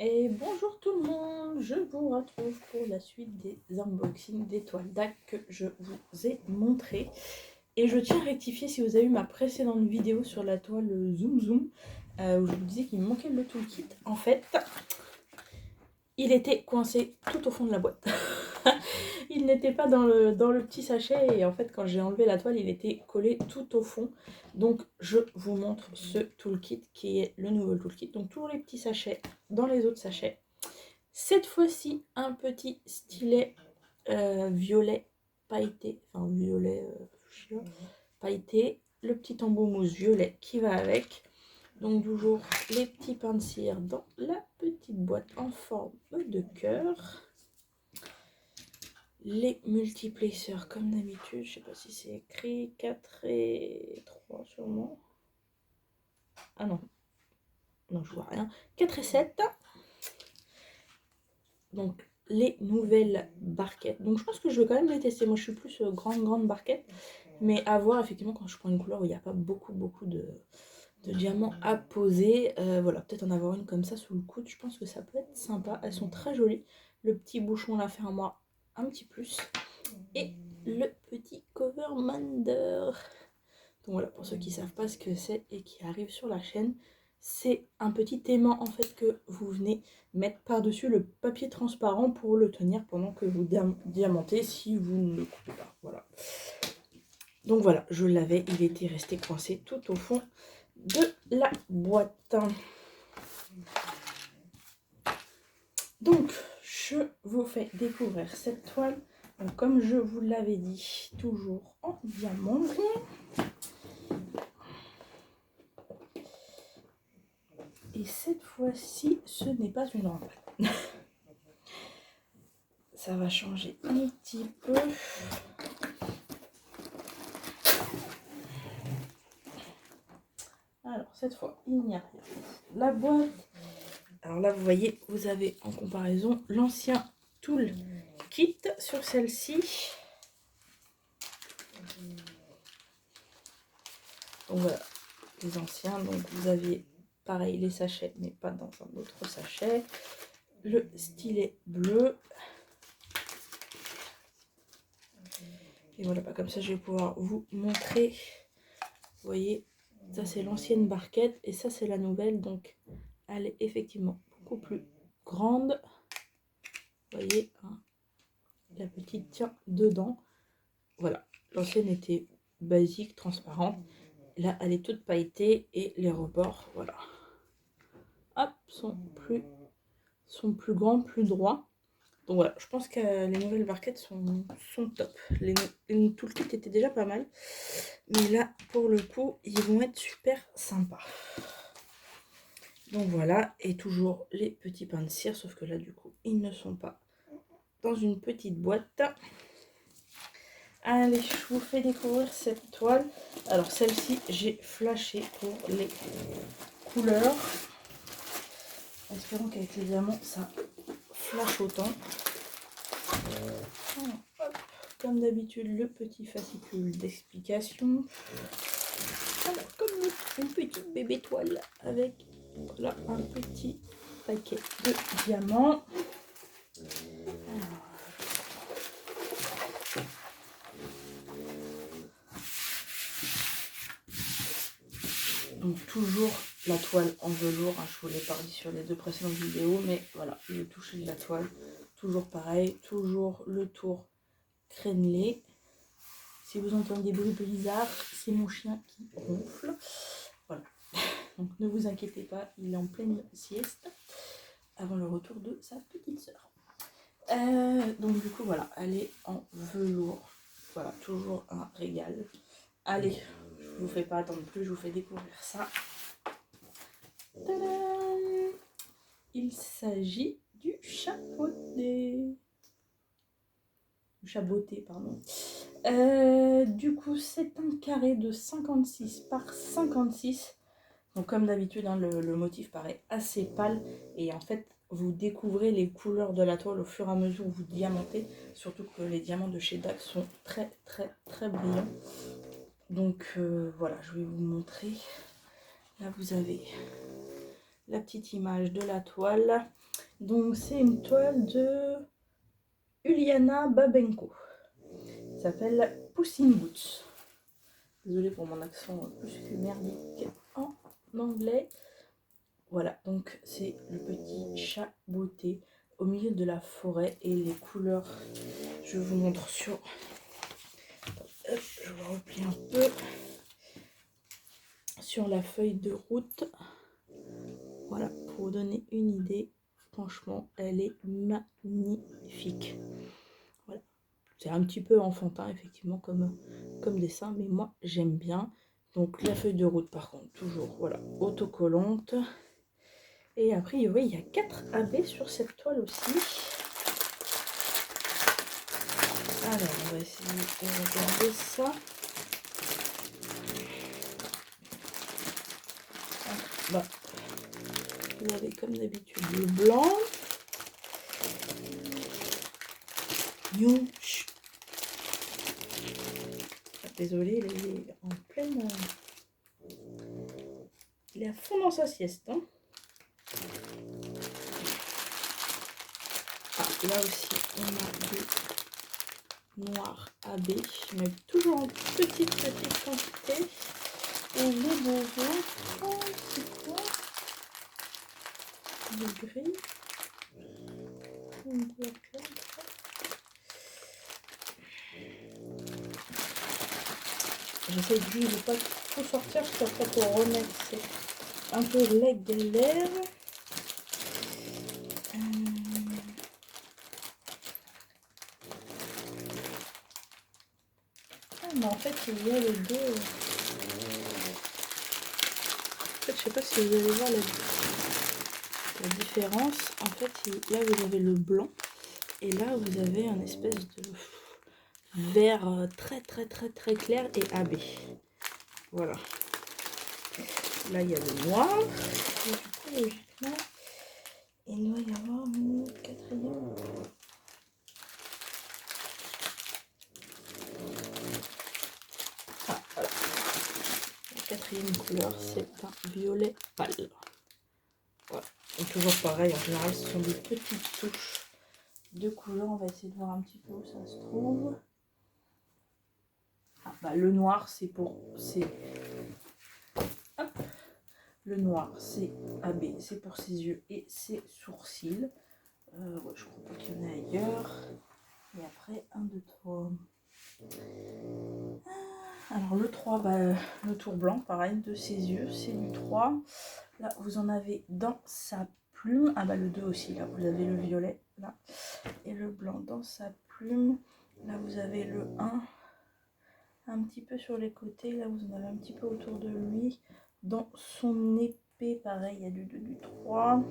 Et bonjour tout le monde, je vous retrouve pour la suite des unboxings des toiles DAC que je vous ai montré. Et je tiens à rectifier si vous avez eu ma précédente vidéo sur la toile Zoom Zoom, où je vous disais qu'il me manquait le toolkit. En fait, il était coincé tout au fond de la boîte. Il n'était pas dans le petit sachet et en fait quand j'ai enlevé la toile il était collé tout au fond. Donc je vous montre ce toolkit qui est le nouveau toolkit. Donc tous les petits sachets dans les autres sachets. Cette fois-ci un petit stylet violet pailleté, enfin violet pailleté, le petit embout mousse violet qui va avec. Donc toujours les petits pains de cire dans la petite boîte en forme de cœur. Les multiplexeurs comme d'habitude, je sais pas si c'est écrit, 4 et 3 sûrement. Ah non, non je vois rien. 4 et 7. Donc les nouvelles barquettes. Donc je pense que je vais quand même les tester. Moi je suis plus grande barquette. Mais à voir effectivement quand je prends une couleur où il n'y a pas beaucoup de diamants à poser. Voilà, peut-être en avoir une comme ça sous le coude. Je pense que ça peut être sympa. Elles sont très jolies. Le petit bouchon là fait moi un petit plus. Et le petit cover Mander. Donc voilà, pour ceux qui ne savent pas ce que c'est et qui arrivent sur la chaîne, c'est un petit aimant en fait que vous venez mettre par-dessus le papier transparent pour le tenir pendant que vous diamantez si vous ne le coupez pas. Voilà. Donc voilà, je l'avais, il était resté coincé tout au fond de la boîte. Donc, je vous fais découvrir cette toile. Donc, comme je vous l'avais dit, toujours en diamant. Et cette fois-ci, ce n'est pas une rampe. Ça va changer un petit peu. Alors, cette fois, il n'y a rien. La boîte. Alors là, vous voyez, vous avez en comparaison l'ancien tool kit sur celle-ci. Donc voilà, les anciens. Donc vous aviez pareil les sachets, mais pas dans un autre sachet. Le stylet bleu. Et voilà, comme ça je vais pouvoir vous montrer. Vous voyez, ça c'est l'ancienne barquette et ça c'est la nouvelle. Donc elle est effectivement beaucoup plus grande. Vous voyez, hein, la petite tient dedans. Voilà, l'ancienne était basique, transparente. Là, elle est toute pailletée et les rebords, voilà. Hop, sont plus grands, plus droits. Donc voilà, je pense que les nouvelles barquettes sont top. Tout le kit était déjà pas mal. Mais là, pour le coup, ils vont être super sympas. Donc voilà, et toujours les petits pains de cire, sauf que là, du coup, ils ne sont pas dans une petite boîte. Allez, je vous fais découvrir cette toile. Alors celle-ci, j'ai flashé pour les couleurs. Espérons qu'avec les diamants, ça flash autant. Hop, comme d'habitude, le petit fascicule d'explication. Alors, comme une petite bébé toile avec là un petit paquet de diamants. Donc toujours la toile en velours, hein, je vous l'ai pas dit sur les deux précédentes vidéos, mais voilà, le toucher de la toile, toujours pareil, toujours le tour crénelé. Si vous entendez des bruits bizarres, c'est mon chien qui ronfle. Voilà, donc ne vous inquiétez pas, il est en pleine sieste avant le retour de sa petite sœur. Donc du coup voilà, elle est en velours, voilà, toujours un régal. Allez, je vous fais pas attendre plus, je vous fais découvrir ça. Tadam! Il s'agit du chapeauté. Chapeauté, pardon. Du coup, c'est un carré de 56 par 56. Donc, comme d'habitude, hein, le motif paraît assez pâle. Et en fait, vous découvrez les couleurs de la toile au fur et à mesure où vous diamantez. Surtout que les diamants de chez DAC sont très brillants. Donc, voilà, je vais vous montrer. Là, vous avez la petite image de la toile. Donc c'est une toile de Uliana Babenko. Ça s'appelle Puss in Boots. Désolée pour mon accent plus que merdique en anglais. Voilà, donc c'est le petit chat beauté au milieu de la forêt et les couleurs, je vous montre sur... Hop, je vais replier un peu sur la feuille de route. Voilà, pour vous donner une idée, franchement, elle est magnifique. Voilà, c'est un petit peu enfantin, effectivement, comme dessin, mais moi, j'aime bien. Donc, la feuille de route, par contre, toujours, voilà, autocollante. Et après, oui, il y a 4 AB sur cette toile aussi. Alors, on va essayer de regarder ça. Bah, vous avez comme d'habitude le blanc. Désolée, il est en pleine... Il est à fond dans sa sieste. Hein. Ah, là aussi, on a du noir AB, mais toujours en petite quantité. Et j'ai besoin... Oh, c'est quoi? Du gris. Une couleur claire. J'essaie juste de ne pas tout sortir parce qu'après pour remettre c'est un peu la galère. Ah mais en fait il y a les deux. En fait je sais pas si vous allez voir la différence. En fait là vous avez le blanc et là vous avez un espèce de vert très clair et AB. Voilà. Là il y a le noir. Et du coup logiquement il doit y avoir une quatrième. Ah voilà. La quatrième couleur c'est un violet pâle. Voilà. Et toujours pareil, en général ce sont des petites touches de couleur. On va essayer de voir un petit peu où ça se trouve. Ah, bah, le noir c'est pour... Le noir c'est AB, c'est pour ses yeux et ses sourcils. Ouais, je crois pas qu'il y en ait ailleurs. Et après 1, 2, 3. Alors le 3, bah, le tour blanc, pareil, de ses yeux, c'est du 3. Là, vous en avez dans sa plume. Ah bah le 2 aussi, là, vous avez le violet, là. Et le blanc dans sa plume. Là, vous avez le 1, un petit peu sur les côtés. Là, vous en avez un petit peu autour de lui. Dans son épée, pareil, il y a du 2, du 3.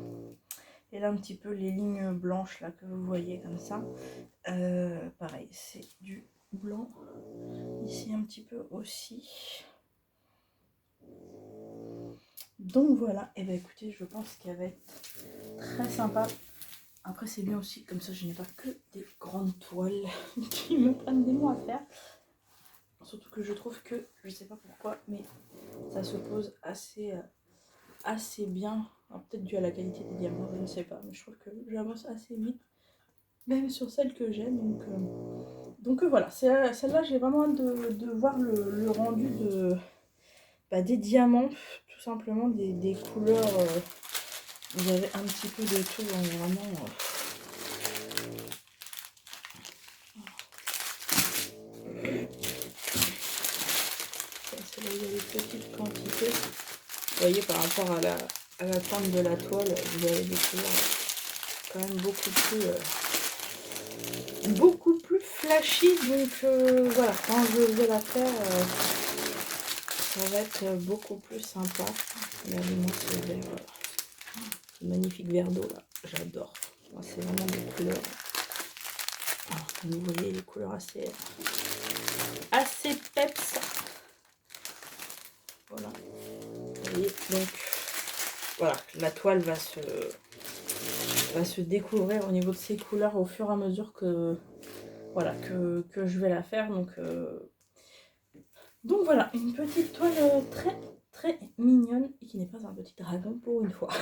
Et là, un petit peu les lignes blanches, là, que vous voyez comme ça. Pareil, c'est du blanc. Ici, un petit peu aussi. Donc voilà, et bien écoutez, je pense qu'elle va être très sympa. Après c'est bien aussi, comme ça je n'ai pas que des grandes toiles qui me prennent des mois à faire. Surtout que je trouve que, je sais pas pourquoi, mais ça se pose assez bien. Peut-être dû à la qualité des diamants, je ne sais pas, mais je trouve que j'avance assez vite. Même sur celle que j'aime, donc voilà, celle-là j'ai vraiment hâte de voir le rendu des diamants, tout simplement, des couleurs. Vous avez un petit peu de tout, hein, vraiment. C'est là où il y a des petites quantités. Vous voyez, par rapport à la teinte de la toile, vous avez des couleurs quand même beaucoup plus flashy. Donc voilà, quand je vais la faire, ça va être beaucoup plus sympa. Regardez-moi ce vert, voilà. Ce magnifique verre d'eau là, j'adore. C'est vraiment des couleurs. Alors, comme vous voyez, les couleurs assez peps. Voilà. Vous voyez, donc voilà, la toile va se découvrir au niveau de ses couleurs au fur et à mesure que voilà que je vais la faire. Donc voilà, une petite toile très mignonne et qui n'est pas un petit dragon pour une fois.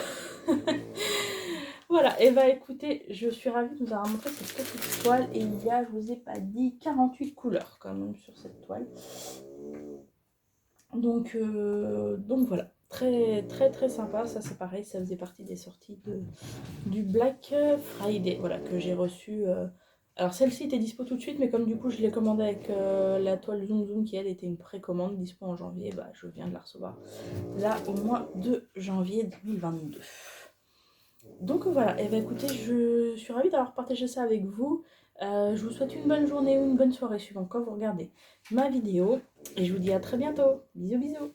Voilà, et bah écoutez, je suis ravie de vous avoir montré cette petite toile. Et il y a, je vous ai pas dit, 48 couleurs quand même sur cette toile. Donc voilà, très très très sympa. Ça c'est pareil, ça faisait partie des sorties du Black Friday, voilà, que j'ai reçu. Alors celle-ci était dispo tout de suite, mais comme du coup je l'ai commandée avec la toile Zoom Zoom qui elle était une précommande dispo en janvier, bah je viens de la recevoir là au mois de janvier 2022. Donc voilà, et bah écoutez, je suis ravie d'avoir partagé ça avec vous. Je vous souhaite une bonne journée ou une bonne soirée suivant quand vous regardez ma vidéo. Et je vous dis à très bientôt. Bisous bisous.